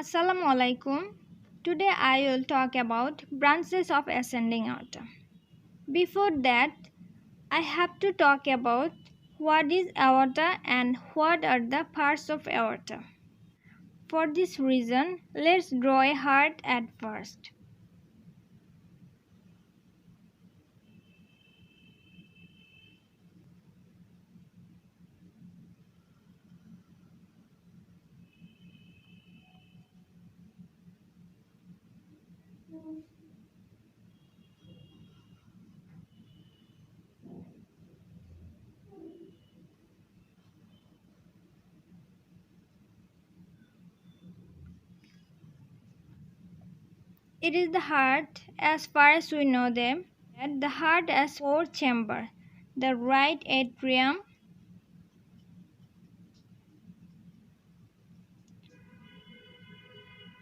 Assalamu alaikum. Today I will talk about branches of ascending aorta. Before that, I have to talk about what is aorta and what are the parts of aorta. For this reason, let's draw a heart at first. It is the heart as far as we know them. The heart has four chambers: the right atrium,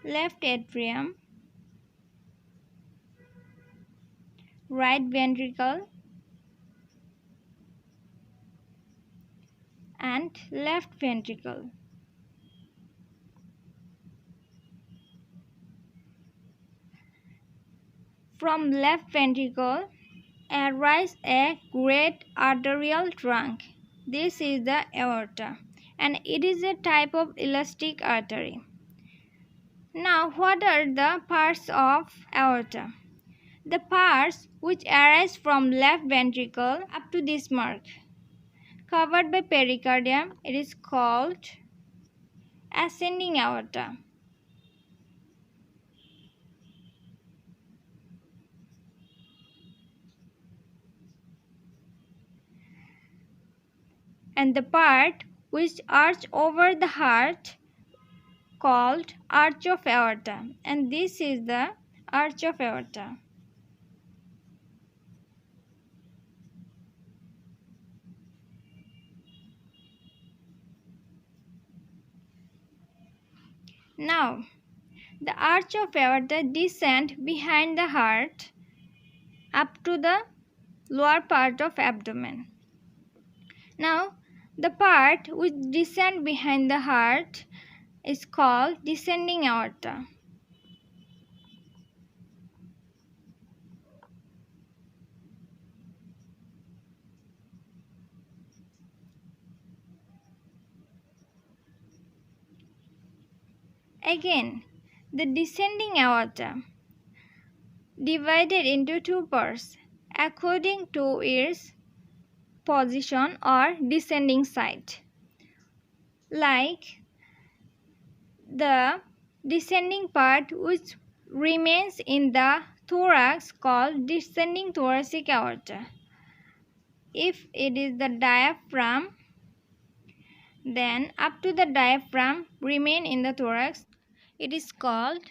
left atrium, right ventricle, and left ventricle. From left ventricle arises a great arterial trunk. This is the aorta, and it is a type of elastic artery. Now, what are the parts of aorta? The parts which arise from left ventricle up to this mark, covered by pericardium, it is called ascending aorta. And the part which arch over the heart called arch of aorta, and this is the arch of aorta. Now, the arch of aorta descends behind the heart up to the lower part of abdomen. Now, the part which descends behind the heart is called descending aorta. Again, the descending aorta divided into two parts according to its position or descending side. Like the descending part which remains in the thorax called descending thoracic aorta. If it is the diaphragm, then up to the diaphragm remain in the thorax, it is called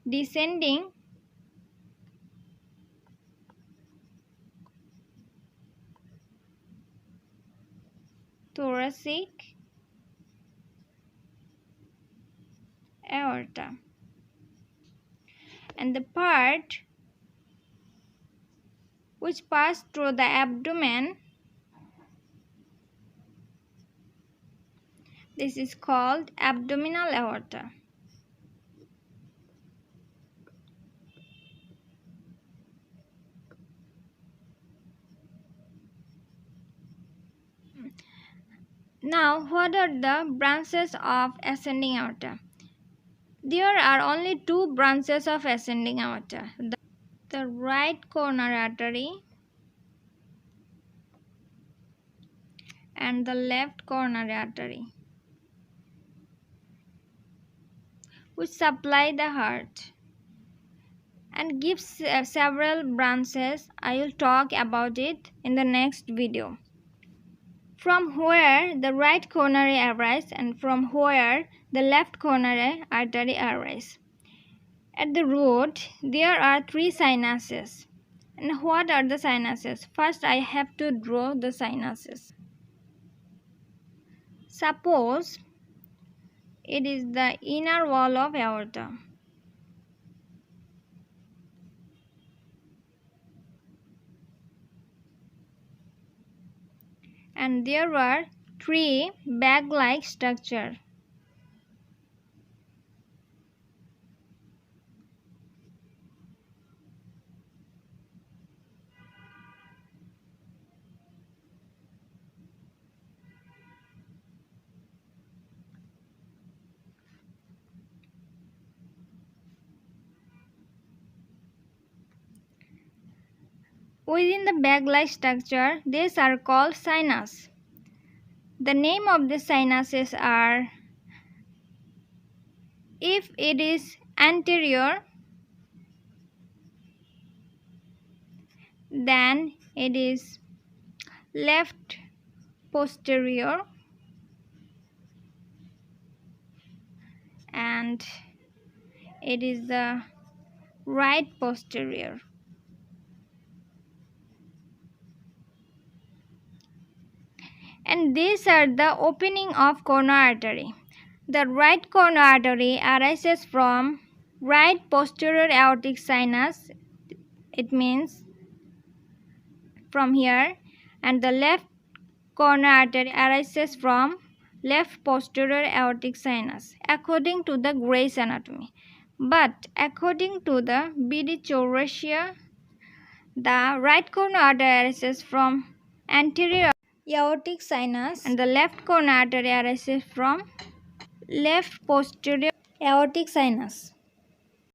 descending thoracic aorta. And the part which pass through the abdomen, this is called abdominal aorta. Now, what are the branches of ascending aorta? There are only two branches of ascending aorta: the right coronary artery and the left coronary artery, which supply the heart and gives several branches. I will talk about it in the next video. From where the right coronary arises and from where the left coronary artery arises. At the root, there are three sinuses. And what are the sinuses? First, I have to draw the sinuses. Suppose it is the inner wall of aorta. And there were three bag-like structures. Within the bag-like structure, these are called sinus. The name of the sinuses are: if it is anterior, then it is left posterior, and it is the right posterior. And these are the opening of coronary artery. The right coronary artery arises from right posterior aortic sinus, it means from here, and the left coronary artery arises from left posterior aortic sinus, according to the Gray's anatomy. But according to the Bidi-Chaurasia, the right coronary artery arises from anterior aortic sinus, and the left coronary artery arises from left posterior aortic sinus.